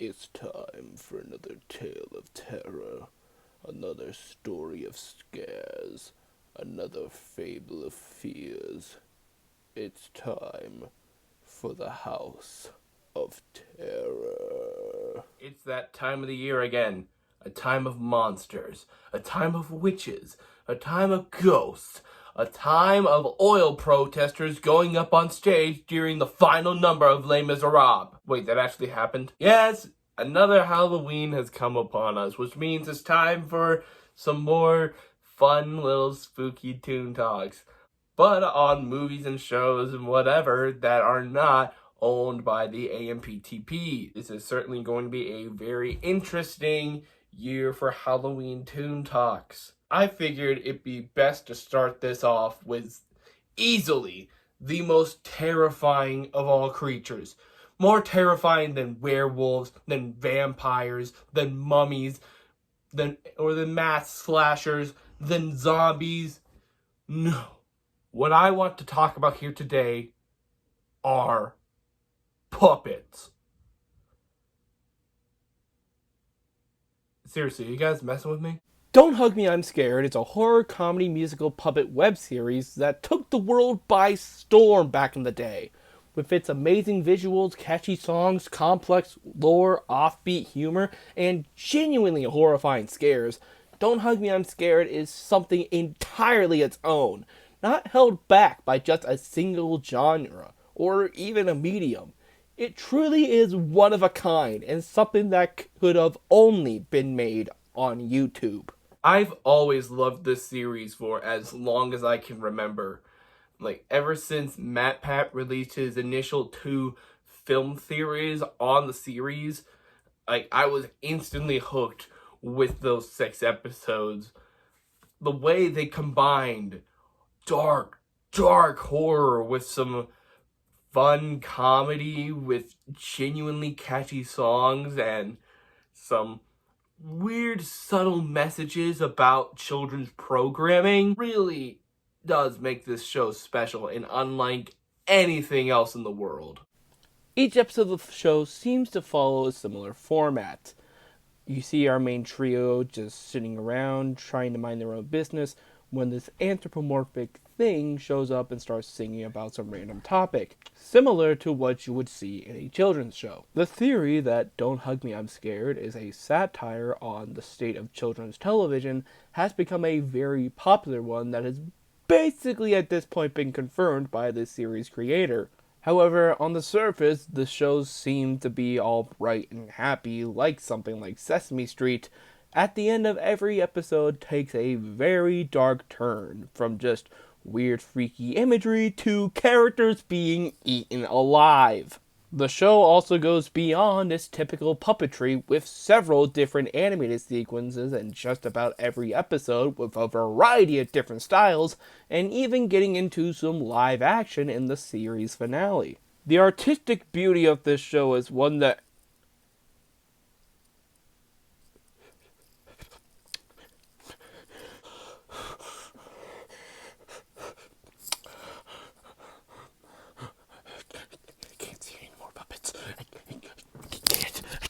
It's time for another tale of terror, another story of scares, another fable of fears. It's time for the House of Terror. It's that time of the year again. A time of monsters, a time of witches, a time of ghosts, a time of oil protesters going up on stage during the final number of Les Miserables. Wait, that actually happened? Yes, another Halloween has come upon us, which means it's time for some more fun little spooky Toon Talks. But on movies and shows and whatever that are not owned by the AMPTP. This is certainly going to be a very interesting year for Halloween Toon Talks. I figured it'd be best to start this off with easily the most terrifying of all creatures. More terrifying than werewolves, than vampires, than mummies, than mass slashers, than zombies. No. What I want to talk about here today are puppets. Seriously, you guys messing with me? Don't Hug Me, I'm Scared is a horror comedy musical puppet web series that took the world by storm back in the day. With its amazing visuals, catchy songs, complex lore, offbeat humor, and genuinely horrifying scares, Don't Hug Me, I'm Scared is something entirely its own, not held back by just a single genre or even a medium. It truly is one of a kind and something that could have only been made on YouTube. I've always loved this series for as long as I can remember. Like, ever since MatPat released his initial 2 film theories on the series, I was instantly hooked with those 6 episodes. The way they combined dark horror with some fun comedy with genuinely catchy songs and some weird subtle messages about children's programming really does make this show special and unlike anything else in the world. Each episode of the show seems to follow a similar format. You see our main trio just sitting around trying to mind their own business when this anthropomorphic thing shows up and starts singing about some random topic, similar to what you would see in a children's show. The theory that Don't Hug Me, I'm Scared is a satire on the state of children's television has become a very popular one that has basically at this point been confirmed by the series creator. However, on the surface, the shows seem to be all bright and happy, like something like Sesame Street. At the end of every episode takes a very dark turn, from just weird freaky imagery to characters being eaten alive. The show also goes beyond its typical puppetry with several different animated sequences in just about every episode with a variety of different styles, and even getting into some live action in the series finale. The artistic beauty of this show is one that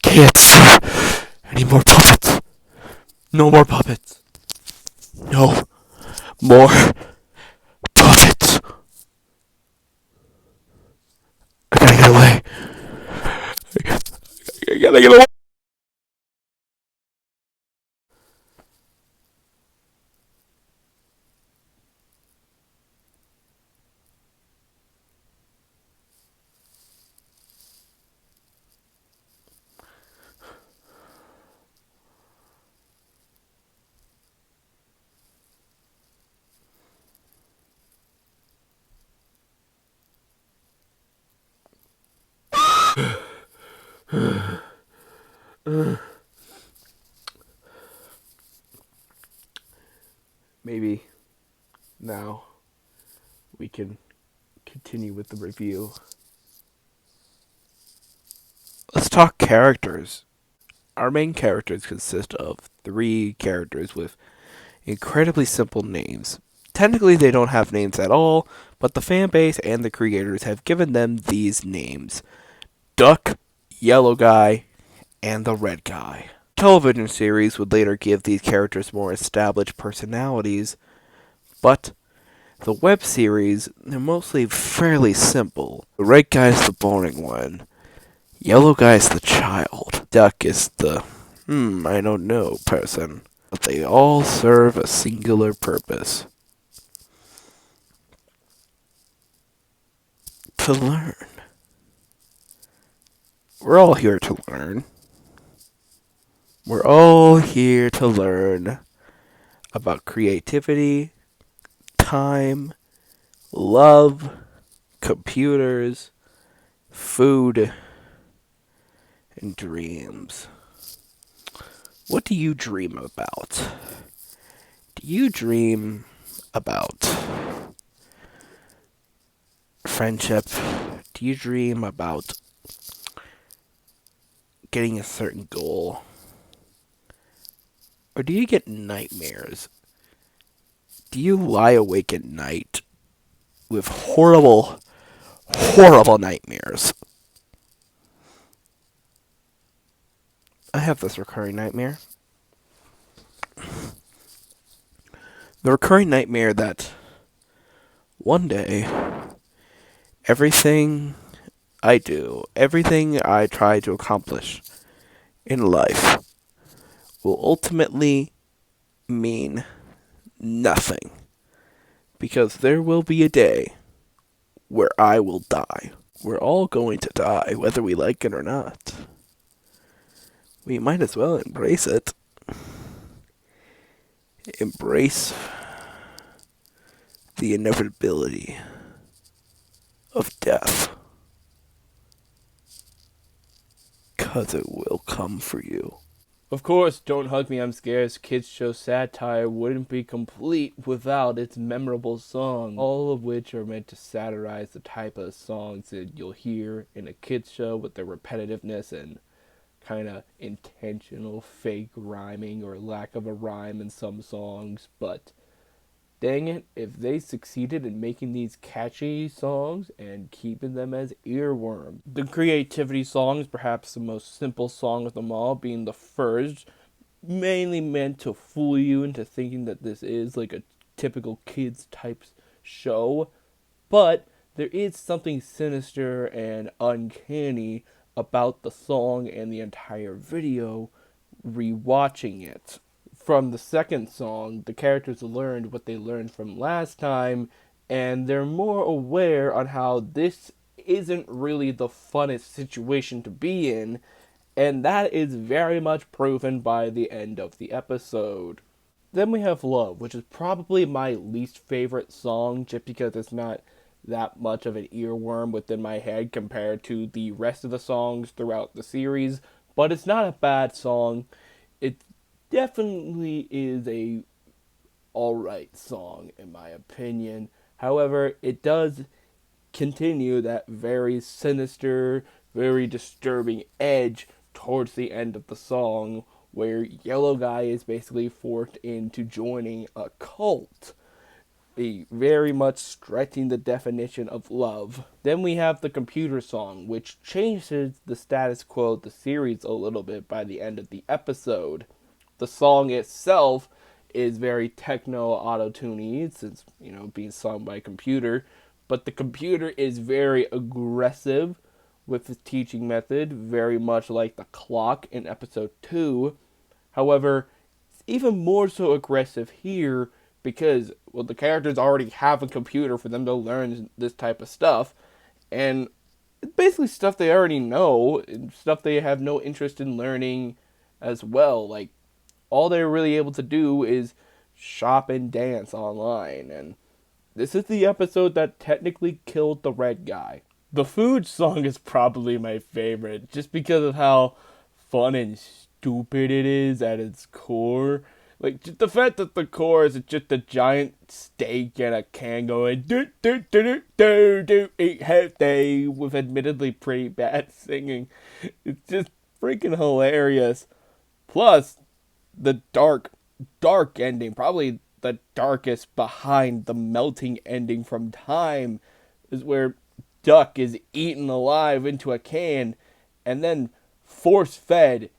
can't see any more puppets. No more puppets. No more puppets. I gotta get away. I gotta get away. Maybe now we can continue with the review. Let's talk characters. Our main characters consist of 3 characters with incredibly simple names. Technically, they don't have names at all, but the fan base and the creators have given them these names: Duck, Yellow Guy, and the red guy. Television series would later give these characters more established personalities, but the web series, they're mostly fairly simple. The red guy's the boring one. Yellow guy's the child. Duck is the, I don't know person. But they all serve a singular purpose. To learn. We're all here to learn. We're all here to learn about creativity, time, love, computers, food, and dreams. What do you dream about? Do you dream about friendship? Do you dream about getting a certain goal? Or do you get nightmares? Do you lie awake at night with horrible, horrible nightmares? I have this recurring nightmare. The recurring nightmare that one day, everything I do, everything I try to accomplish in life will ultimately mean nothing. Because there will be a day where I will die. We're all going to die, whether we like it or not. We might as well embrace it. Embrace the inevitability of death. 'Cause it will come for you. Of course, Don't Hug Me, I'm Scared's kids show satire wouldn't be complete without its memorable songs, all of which are meant to satirize the type of songs that you'll hear in a kids show with their repetitiveness and kind of intentional fake rhyming or lack of a rhyme in some songs. But dang it, if they succeeded in making these catchy songs and keeping them as earworms. The creativity songs, perhaps the most simple song of them all, being the first, mainly meant to fool you into thinking that this is like a typical kids type show. But there is something sinister and uncanny about the song and the entire video rewatching it. From the second song, the characters learned what they learned from last time, and they're more aware on how this isn't really the funnest situation to be in, and that is very much proven by the end of the episode. Then we have Love, which is probably my least favorite song, just because it's not that much of an earworm within my head compared to the rest of the songs throughout the series, but it's not a bad song. It definitely is a alright song in my opinion. However, it does continue that very sinister, very disturbing edge towards the end of the song where Yellow Guy is basically forced into joining a cult. Very much stretching the definition of love. Then we have the computer song, which changes the status quo of the series a little bit by the end of the episode. The song itself is very techno auto-tuney since, being sung by a computer, but the computer is very aggressive with the teaching method, very much like the clock in episode 2. However, it's even more so aggressive here because, well, the characters already have a computer for them to learn this type of stuff, and it's basically stuff they already know, and stuff they have no interest in learning as well. Like, all they're really able to do is shop and dance online, and this is the episode that technically killed the red guy. The food song is probably my favorite, just because of how fun and stupid it is at its core. Like, just the fact that the core is just a giant steak and a can going do do do do do do eat healthy with admittedly pretty bad singing. It's just freaking hilarious. Plus, the dark ending, probably the darkest behind the melting ending from Time, is where Duck is eaten alive into a can and then force fed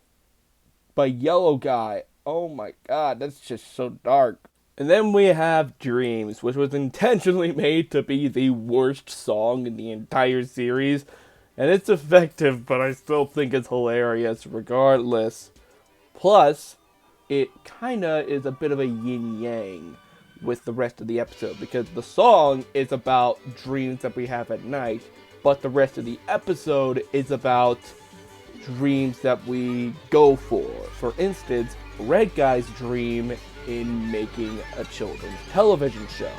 by Yellow Guy. Oh my god, that's just so dark. And then we have Dreams, which was intentionally made to be the worst song in the entire series. And it's effective, but I still think it's hilarious regardless. Plus, it kinda is a bit of a yin-yang with the rest of the episode, because the song is about dreams that we have at night, but the rest of the episode is about dreams that we go for. For instance, Red Guy's dream in making a children's television show.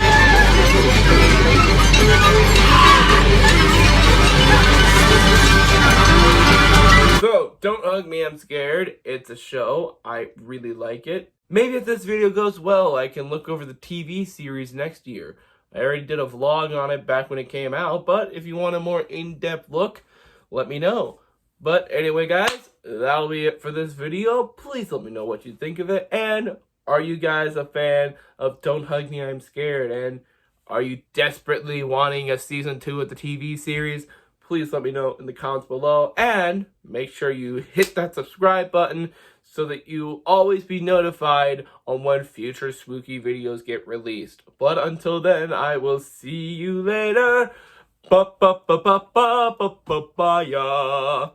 So, Don't Hug Me, I'm Scared. It's a show. I really like it. Maybe if this video goes well, I can look over the TV series next year. I already did a vlog on it back when it came out, but if you want a more in-depth look, let me know. But anyway, guys, that'll be it for this video. Please let me know what you think of it. And are you guys a fan of Don't Hug Me, I'm Scared? And are you desperately wanting a season 2 of the TV series? Please let me know in the comments below. And make sure you hit that subscribe button so that you always be notified on when future spooky videos get released. But until then, I will see you later. Ba ba ba ba ba ba ba ba ya.